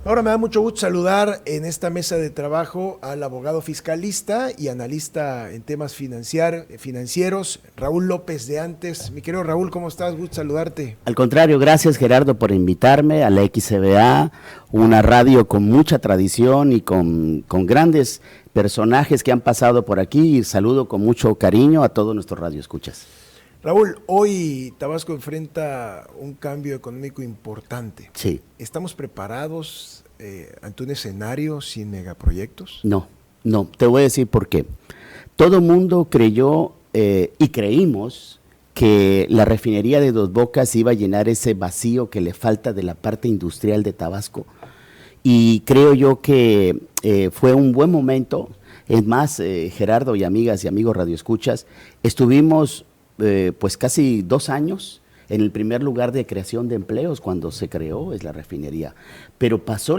Ahora me da mucho gusto saludar en esta mesa de trabajo al abogado fiscalista y analista en temas financieros, Raúl López de Antes. Mi querido Raúl, ¿cómo estás? Gusto saludarte. Al contrario, gracias Gerardo por invitarme a la XCBA, una radio con mucha tradición y con grandes personajes que han pasado por aquí, y saludo con mucho cariño a todos nuestros radioescuchas. Raúl, hoy Tabasco enfrenta un cambio económico importante. Sí. ¿Estamos preparados ante un escenario sin megaproyectos? No, te voy a decir por qué. Todo mundo creyó y creímos que la refinería de Dos Bocas iba a llenar ese vacío que le falta de la parte industrial de Tabasco. Y creo yo que fue un buen momento. Es más, Gerardo y amigas y amigos radioescuchas, estuvimos pues casi 2 años en el primer lugar de creación de empleos cuando se creó es la refinería. Pero pasó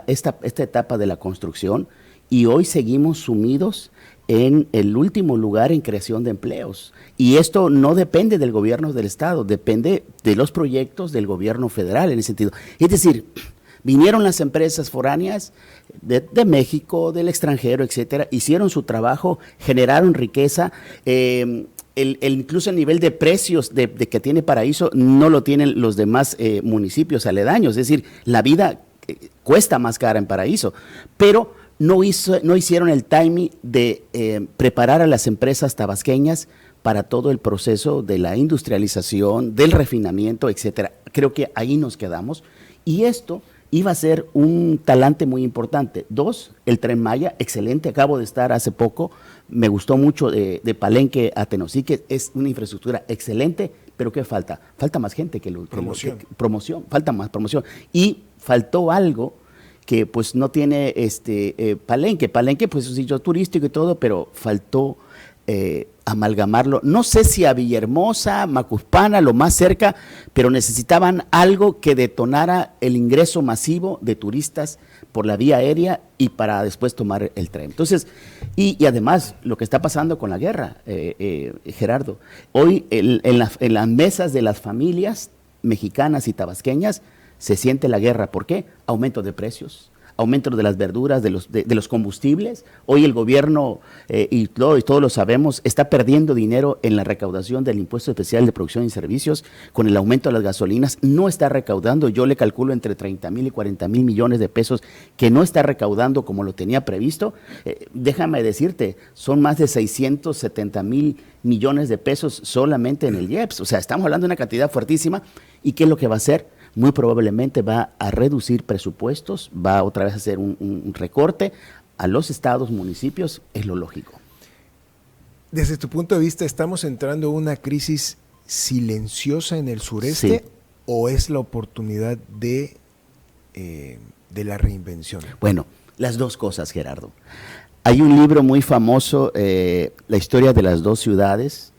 esta etapa de la construcción y hoy seguimos sumidos en el último lugar en creación de empleos. Y esto no depende del gobierno del estado, depende de los proyectos del gobierno federal en ese sentido. Es decir, vinieron las empresas foráneas de México, del extranjero, etcétera, hicieron su trabajo, generaron riqueza. Incluso el nivel de precios de que tiene Paraíso no lo tienen los demás municipios aledaños, es decir, la vida cuesta más cara en Paraíso, pero no hicieron el timing de preparar a las empresas tabasqueñas para todo el proceso de la industrialización, del refinamiento, etcétera. Creo que ahí nos quedamos y esto iba a ser un talante muy importante. 2, el Tren Maya, excelente, acabo de estar hace poco, me gustó mucho de Palenque a Tenosique, es una infraestructura excelente, pero ¿qué falta? Falta más gente promoción, falta más promoción. Y faltó algo que pues no tiene Palenque pues es un sitio turístico y todo, pero faltó amalgamarlo, no sé si a Villahermosa, Macuspana, lo más cerca, pero necesitaban algo que detonara el ingreso masivo de turistas por la vía aérea y para después tomar el tren. Entonces, y además lo que está pasando con la guerra, Gerardo, hoy en las mesas de las familias mexicanas y tabasqueñas se siente la guerra. ¿Por qué? Aumento de precios, aumento de las verduras, de los combustibles. Hoy el gobierno, y todos lo sabemos, está perdiendo dinero en la recaudación del impuesto especial de producción y servicios. Con el aumento de las gasolinas no está recaudando, yo le calculo entre 30,000 y 40,000 millones de pesos que no está recaudando como lo tenía previsto. Déjame decirte, son más de 670,000 millones de pesos solamente en el IEPS. O sea, estamos hablando de una cantidad fuertísima. ¿Y qué es lo que va a hacer? Muy probablemente va a reducir presupuestos, va otra vez a hacer un recorte a los estados, municipios, es lo lógico. Desde tu punto de vista, ¿estamos entrando en una crisis silenciosa en el sureste? Sí. ¿O es la oportunidad de la reinvención? Bueno, las dos cosas, Gerardo. Hay un libro muy famoso, La historia de las dos ciudades,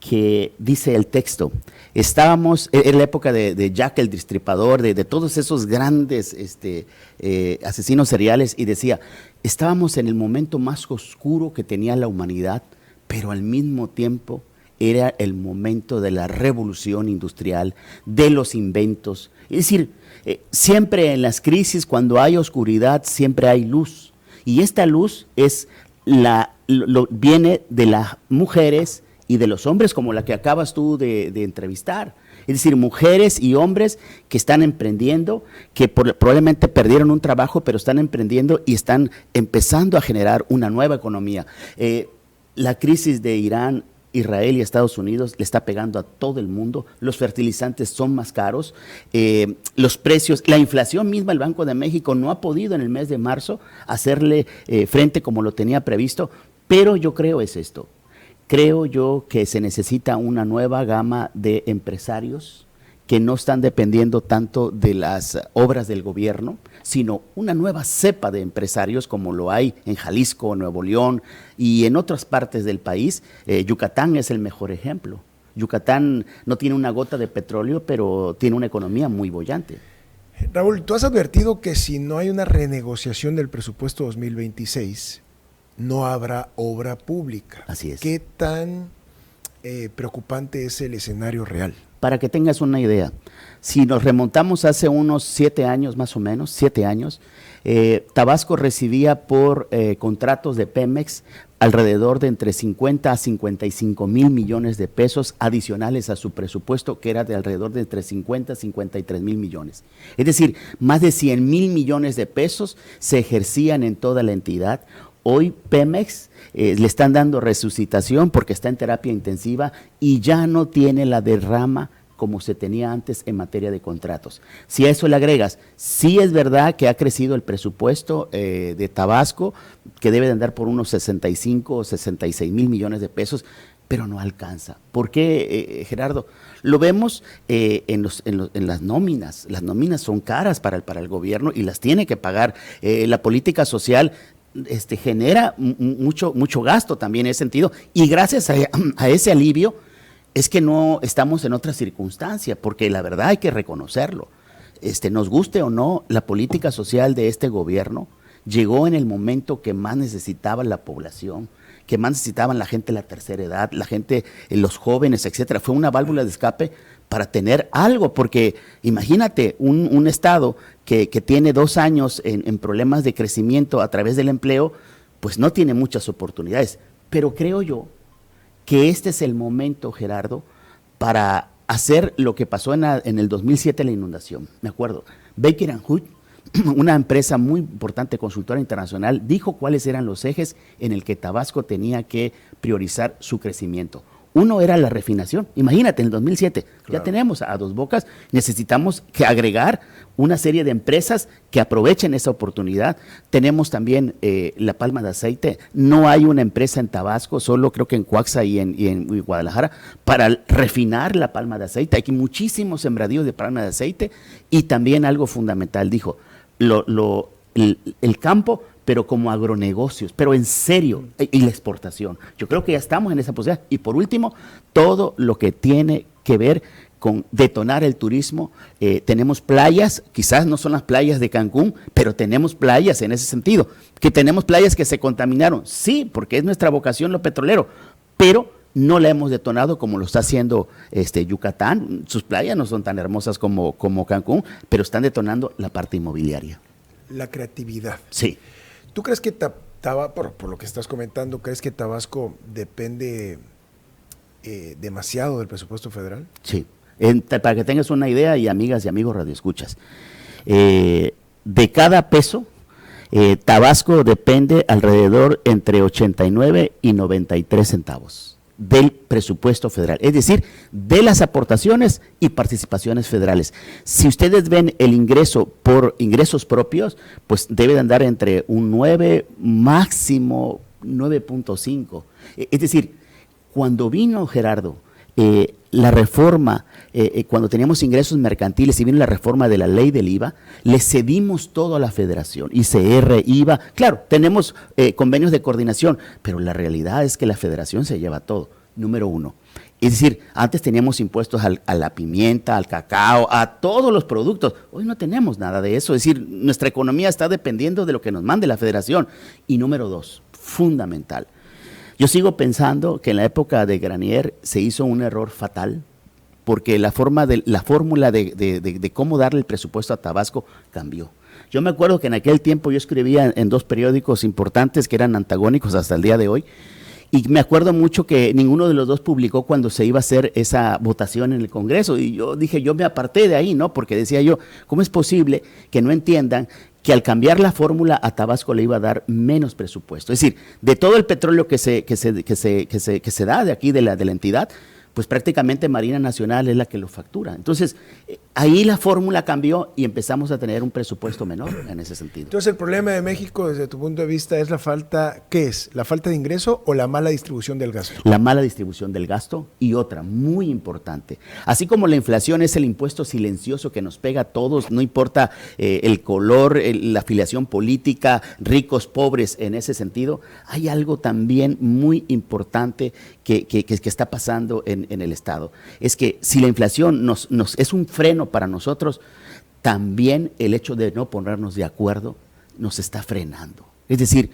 que dice el texto, estábamos en la época de Jack el Destripador, de todos esos grandes asesinos seriales, y decía, estábamos en el momento más oscuro que tenía la humanidad, pero al mismo tiempo era el momento de la revolución industrial, de los inventos. Es decir, siempre en las crisis, cuando hay oscuridad, siempre hay luz, y esta luz es viene de las mujeres y de los hombres como la que acabas tú de entrevistar. Es decir, mujeres y hombres que están emprendiendo, que probablemente perdieron un trabajo, pero están emprendiendo y están empezando a generar una nueva economía. La crisis de Irán, Israel y Estados Unidos le está pegando a todo el mundo, los fertilizantes son más caros, los precios, la inflación misma, el Banco de México no ha podido en el mes de marzo hacerle frente como lo tenía previsto, pero yo creo es esto. Creo yo que se necesita una nueva gama de empresarios que no están dependiendo tanto de las obras del gobierno, sino una nueva cepa de empresarios como lo hay en Jalisco, Nuevo León y en otras partes del país. Yucatán es el mejor ejemplo. Yucatán no tiene una gota de petróleo, pero tiene una economía muy boyante. Raúl, tú has advertido que si no hay una renegociación del presupuesto 2026, no habrá obra pública. Así es. ¿Qué tan preocupante es el escenario real? Para que tengas una idea, si nos remontamos hace unos 7 años más o menos, 7 años, Tabasco recibía por contratos de Pemex alrededor de entre 50 a 55 mil millones de pesos adicionales a su presupuesto, que era de alrededor de entre 50 a 53 mil millones. Es decir, más de 100 mil millones de pesos se ejercían en toda la entidad. Hoy Pemex le están dando resucitación porque está en terapia intensiva y ya no tiene la derrama como se tenía antes en materia de contratos. Si a eso le agregas, sí es verdad que ha crecido el presupuesto de Tabasco, que debe de andar por unos 65 o 66 mil millones de pesos, pero no alcanza. ¿Por qué, Gerardo? Lo vemos en las nóminas. Las nóminas son caras para el gobierno y las tiene que pagar. La política social genera mucho gasto también en ese sentido, y gracias a ese alivio es que no estamos en otra circunstancia, porque la verdad hay que reconocerlo. Nos guste o no, la política social de este gobierno llegó en el momento que más necesitaba la población, que más necesitaban la gente de la tercera edad, la gente, los jóvenes, etcétera. Fue una válvula de escape para tener algo, porque imagínate un estado que tiene 2 años en problemas de crecimiento a través del empleo, pues no tiene muchas oportunidades. Pero creo yo que este es el momento, Gerardo, para hacer lo que pasó en el 2007, la inundación. Me acuerdo, Baker & Hughes, una empresa muy importante, consultora internacional, dijo cuáles eran los ejes en el que Tabasco tenía que priorizar su crecimiento. Uno era la refinación. Imagínate, en el 2007 claro, ya tenemos a Dos Bocas, necesitamos que agregar una serie de empresas que aprovechen esa oportunidad. Tenemos también la palma de aceite. No hay una empresa en Tabasco, solo creo que en Coaxa y en Guadalajara, para refinar la palma de aceite. Hay muchísimos sembradíos de palma de aceite, y también algo fundamental, dijo, el campo, pero como agronegocios, pero en serio, y la exportación. Yo creo que ya estamos en esa posibilidad. Y por último, todo lo que tiene que ver con detonar el turismo. Tenemos playas, quizás no son las playas de Cancún, pero tenemos playas en ese sentido. Que tenemos playas que se contaminaron, sí, porque es nuestra vocación lo petrolero, pero no la hemos detonado como lo está haciendo Yucatán. Sus playas no son tan hermosas como Cancún, pero están detonando la parte inmobiliaria. La creatividad. Sí. ¿Tú crees que por lo que estás comentando, crees que Tabasco depende demasiado del presupuesto federal? Sí. Para que tengas una idea, y amigas y amigos radioescuchas, de cada peso, Tabasco depende alrededor entre 89 y 93 centavos del presupuesto federal, es decir, de las aportaciones y participaciones federales. Si ustedes ven el ingreso por ingresos propios, pues debe de andar entre un 9, máximo 9.5. Es decir, cuando vino, Gerardo, la reforma, cuando teníamos ingresos mercantiles y vino la reforma de la ley del IVA, le cedimos todo a la federación, ICR, IVA, claro, tenemos convenios de coordinación, pero la realidad es que la federación se lleva todo, número uno. Es decir, antes teníamos impuestos a la pimienta, al cacao, a todos los productos, hoy no tenemos nada de eso, es decir, nuestra economía está dependiendo de lo que nos mande la federación. Y número dos, fundamental, yo sigo pensando que en la época de Granier se hizo un error fatal, porque la fórmula de cómo darle el presupuesto a Tabasco cambió. Yo me acuerdo que en aquel tiempo yo escribía en 2 periódicos importantes que eran antagónicos hasta el día de hoy, y me acuerdo mucho que ninguno de los 2 publicó cuando se iba a hacer esa votación en el Congreso, y yo dije, yo me aparté de ahí, ¿no? Porque decía yo, ¿cómo es posible que no entiendan que al cambiar la fórmula a Tabasco le iba a dar menos presupuesto? Es decir, de todo el petróleo que se da de aquí de la entidad, pues prácticamente Marina Nacional es la que lo factura. Entonces, ahí la fórmula cambió y empezamos a tener un presupuesto menor en ese sentido. Entonces, el problema de México, desde tu punto de vista, es la falta, ¿qué es? ¿La falta de ingreso o la mala distribución del gasto? La mala distribución del gasto, y otra muy importante. Así como la inflación es el impuesto silencioso que nos pega a todos, no importa el color, la afiliación política, ricos, pobres, en ese sentido, hay algo también muy importante que está pasando en el Estado. Es que si la inflación es un freno para nosotros, también el hecho de no ponernos de acuerdo nos está frenando. Es decir,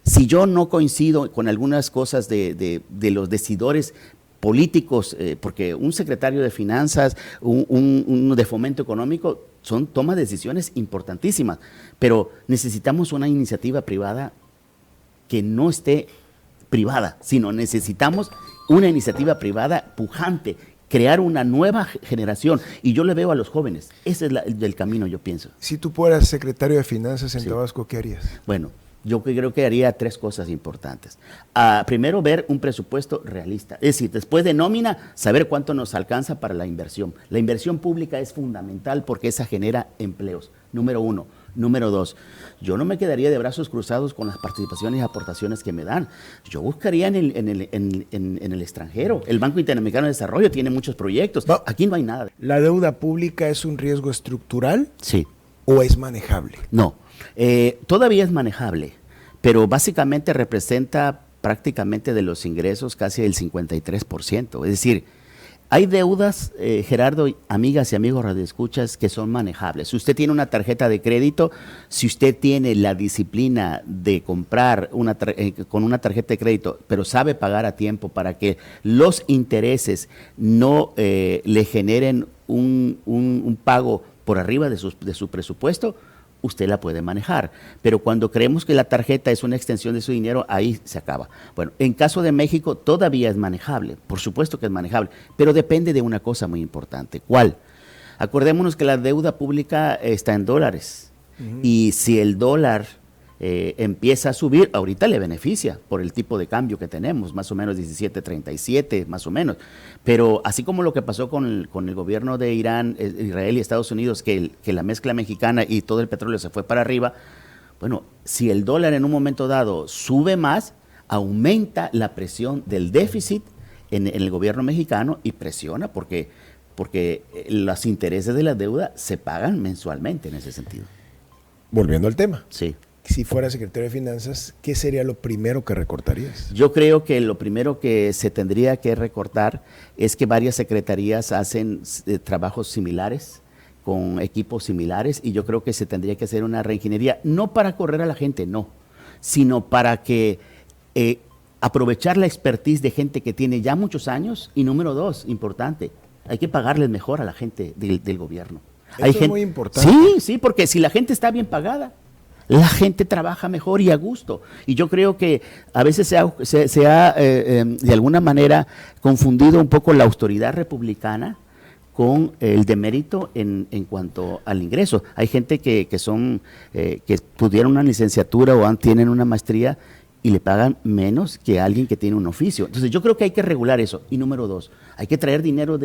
si yo no coincido con algunas cosas de los decidores políticos, porque un secretario de finanzas, un de fomento económico, toma decisiones importantísimas, pero necesitamos una iniciativa privada que no esté privada, sino necesitamos una iniciativa privada pujante, crear una nueva generación, y yo le veo a los jóvenes, ese es el camino, yo pienso. Si tú fueras secretario de Finanzas en Tabasco, ¿qué harías? Bueno, yo creo que haría 3 cosas importantes. Primero, ver un presupuesto realista. Es decir, después de nómina, saber cuánto nos alcanza para la inversión. La inversión pública es fundamental porque esa genera empleos, número 1. Número 2, yo no me quedaría de brazos cruzados con las participaciones y aportaciones que me dan. Yo buscaría en el extranjero. El Banco Interamericano de Desarrollo tiene muchos proyectos. Aquí no hay nada. ¿La deuda pública es un riesgo estructural? Sí. ¿O es manejable? No, todavía es manejable, pero básicamente representa prácticamente de los ingresos casi el 53%. Es decir, hay deudas, Gerardo, amigas y amigos radioescuchas, que son manejables. Si usted tiene una tarjeta de crédito, si usted tiene la disciplina de comprar con una tarjeta de crédito, pero sabe pagar a tiempo para que los intereses no le generen un pago por arriba de su presupuesto, usted la puede manejar. Pero cuando creemos que la tarjeta es una extensión de su dinero, ahí se acaba. Bueno, en caso de México todavía es manejable, por supuesto que es manejable, pero depende de una cosa muy importante. ¿Cuál? Acordémonos que la deuda pública está en dólares, y si el dólar empieza a subir, ahorita le beneficia por el tipo de cambio que tenemos, más o menos 17.37, más o menos. Pero así como lo que pasó con el gobierno de Irán, Israel y Estados Unidos, que la mezcla mexicana y todo el petróleo se fue para arriba, bueno, si el dólar en un momento dado sube más, aumenta la presión del déficit en el gobierno mexicano y presiona porque los intereses de la deuda se pagan mensualmente en ese sentido. Volviendo al tema. Sí. Si fuera secretario de Finanzas, ¿qué sería lo primero que recortarías? Yo creo que lo primero que se tendría que recortar es que varias secretarías hacen trabajos similares, con equipos similares, y yo creo que se tendría que hacer una reingeniería, no para correr a la gente, no, sino para que aprovechar la expertise de gente que tiene ya muchos años, y número 2, importante, hay que pagarles mejor a la gente del gobierno. Eso es muy importante. Sí, porque si la gente está bien pagada, la gente trabaja mejor y a gusto. Y yo creo que a veces se ha de alguna manera confundido un poco la autoridad republicana con el demérito en cuanto al ingreso. Hay gente que pudieron una licenciatura o tienen una maestría y le pagan menos que alguien que tiene un oficio. Entonces yo creo que hay que regular eso. Y número 2, hay que traer dinero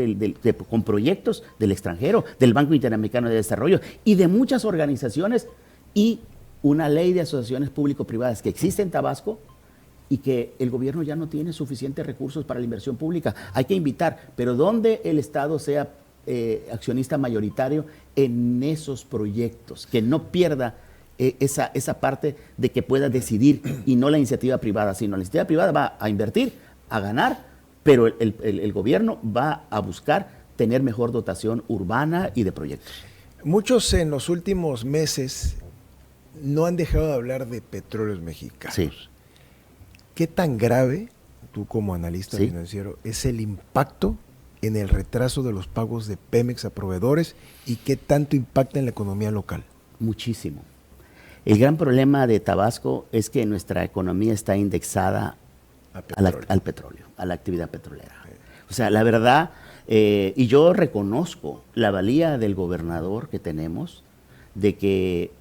con proyectos del extranjero, del Banco Interamericano de Desarrollo y de muchas organizaciones, y una ley de asociaciones público-privadas que existe en Tabasco y que el gobierno ya no tiene suficientes recursos para la inversión pública. Hay que invitar, pero donde el Estado sea accionista mayoritario en esos proyectos, que no pierda esa parte de que pueda decidir, y no la iniciativa privada, sino la iniciativa privada va a invertir, a ganar, pero el gobierno va a buscar tener mejor dotación urbana y de proyectos. Muchos en los últimos meses no han dejado de hablar de petróleos mexicanos. Sí. ¿Qué tan grave, tú como analista financiero, es el impacto en el retraso de los pagos de Pemex a proveedores, y qué tanto impacta en la economía local? Muchísimo. El gran problema de Tabasco es que nuestra economía está indexada al petróleo, a la actividad petrolera. O sea, la verdad, y yo reconozco la valía del gobernador que tenemos, de que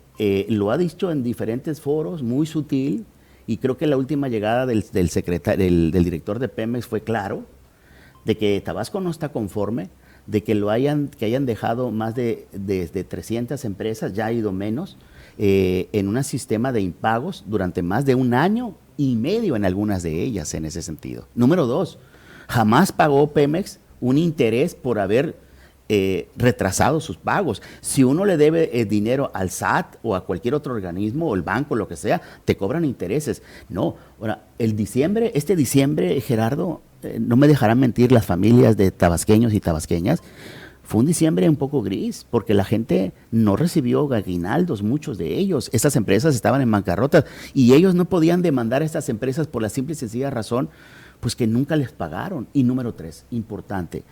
lo ha dicho en diferentes foros, muy sutil, y creo que la última llegada del director de Pemex fue claro, de que Tabasco no está conforme, de que hayan dejado más de 300 empresas, ya ha ido menos, en un sistema de impagos durante más de 1 año y medio en algunas de ellas en ese sentido. Número 2, jamás pagó Pemex un interés por haber retrasado sus pagos. Si uno le debe dinero al SAT o a cualquier otro organismo o el banco, lo que sea, te cobran intereses. No, ahora, este diciembre, Gerardo, no me dejarán mentir las familias de tabasqueños y tabasqueñas, fue un diciembre un poco gris, porque la gente no recibió aguinaldos, muchos de ellos. Estas empresas estaban en bancarrota y ellos no podían demandar a estas empresas por la simple y sencilla razón, Pues que nunca les pagaron. Y número 3, importante,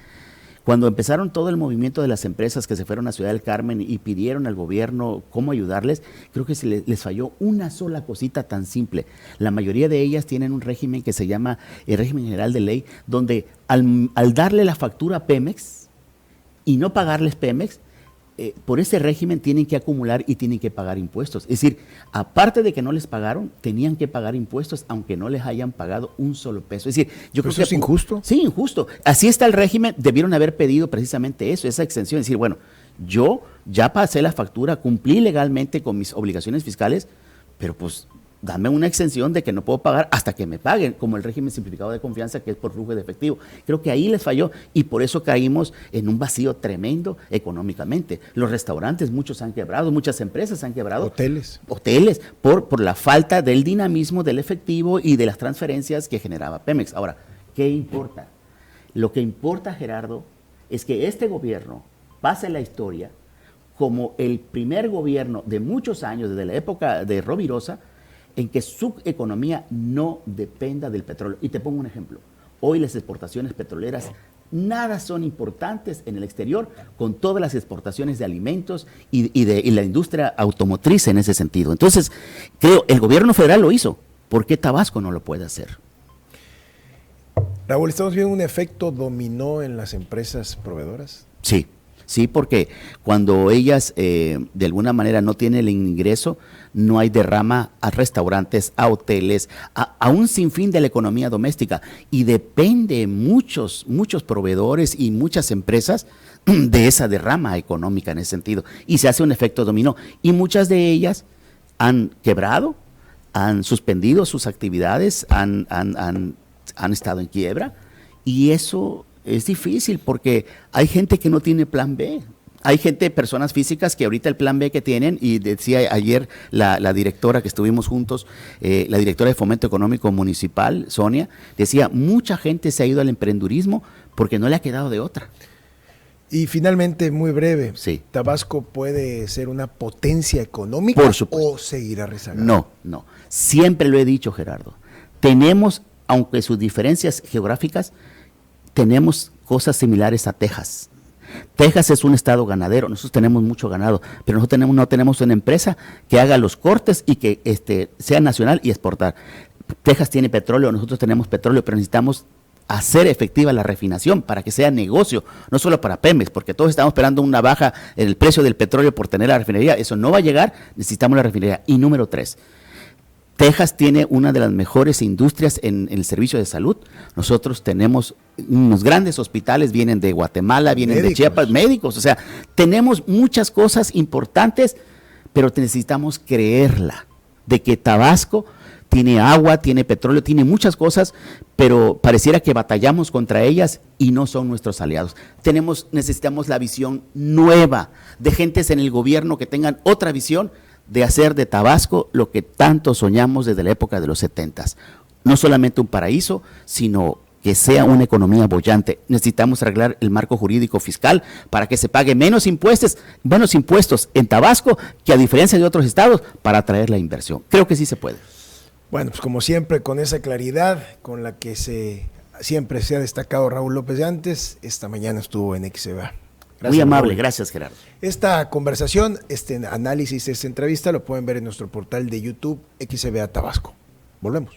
cuando empezaron todo el movimiento de las empresas que se fueron a Ciudad del Carmen y pidieron al gobierno cómo ayudarles, creo que les falló una sola cosita tan simple. La mayoría de ellas tienen un régimen que se llama el régimen general de ley, donde al darle la factura a Pemex y no pagarles Pemex, por ese régimen tienen que acumular y tienen que pagar impuestos. Es decir, aparte de que no les pagaron, tenían que pagar impuestos aunque no les hayan pagado un solo peso. Es decir, yo creo ¿Eso es injusto? Sí, injusto. Así está el régimen, debieron haber pedido precisamente eso, esa exención. Es decir, bueno, yo ya pasé la factura, cumplí legalmente con mis obligaciones fiscales, pero pues dame una exención de que no puedo pagar hasta que me paguen, como el régimen simplificado de confianza que es por flujo de efectivo. Creo que ahí les falló y por eso caímos en un vacío tremendo económicamente. Los restaurantes, muchos han quebrado, muchas empresas han quebrado. Hoteles, por la falta del dinamismo del efectivo y de las transferencias que generaba Pemex. Ahora, ¿qué importa? Lo que importa, Gerardo, es que este gobierno pase la historia como el primer gobierno de muchos años, desde la época de Rovirosa, en que su economía no dependa del petróleo. Y te pongo un ejemplo. Hoy las exportaciones petroleras nada son importantes en el exterior, con todas las exportaciones de alimentos y la industria automotriz en ese sentido. Entonces, creo, el gobierno federal lo hizo. ¿Por qué Tabasco no lo puede hacer? Raúl, ¿estamos viendo un efecto dominó en las empresas proveedoras? Sí, porque cuando ellas de alguna manera no tienen el ingreso, no hay derrama a restaurantes, a hoteles, a un sinfín de la economía doméstica. Y depende muchos proveedores y muchas empresas de esa derrama económica en ese sentido. Y se hace un efecto dominó. Y muchas de ellas han quebrado, han suspendido sus actividades, han estado en quiebra. Y eso es difícil porque hay gente que no tiene plan B. Hay personas físicas que ahorita el plan B que tienen, y decía ayer la directora que estuvimos juntos, la directora de Fomento Económico Municipal, Sonia, decía, mucha gente se ha ido al emprendurismo porque no le ha quedado de otra. Y finalmente, muy breve, sí. ¿Tabasco puede ser una potencia económica o seguirá rezagado? No. Siempre lo he dicho, Gerardo. Tenemos, aunque sus diferencias geográficas, tenemos cosas similares a Texas. Texas es un estado ganadero, nosotros tenemos mucho ganado, pero nosotros no tenemos una empresa que haga los cortes y que sea nacional y exportar. Texas tiene petróleo, nosotros tenemos petróleo, pero necesitamos hacer efectiva la refinación para que sea negocio, no solo para Pemex, porque todos estamos esperando una baja en el precio del petróleo por tener la refinería. Eso no va a llegar, necesitamos la refinería. Y número 3, Texas tiene una de las mejores industrias en el servicio de salud. Nosotros tenemos unos grandes hospitales, vienen de Guatemala, vienen de Chiapas, médicos. O sea, tenemos muchas cosas importantes, pero necesitamos creerla, de que Tabasco tiene agua, tiene petróleo, tiene muchas cosas, pero pareciera que batallamos contra ellas y no son nuestros aliados. Necesitamos la visión nueva de gentes en el gobierno que tengan otra visión de hacer de Tabasco lo que tanto soñamos desde la época de los 70s. No solamente un paraíso, sino que sea una economía boyante. Necesitamos arreglar el marco jurídico fiscal para que se pague menos impuestos en Tabasco que a diferencia de otros estados para atraer la inversión. Creo que sí se puede. Bueno, pues como siempre, con esa claridad con la que siempre se ha destacado Raúl López de Antes, esta mañana estuvo en XCBA. Gracias, muy amable, Raúl. Gracias, Gerardo. Esta conversación, este análisis, esta entrevista lo pueden ver en nuestro portal de YouTube XCBA Tabasco. Volvemos.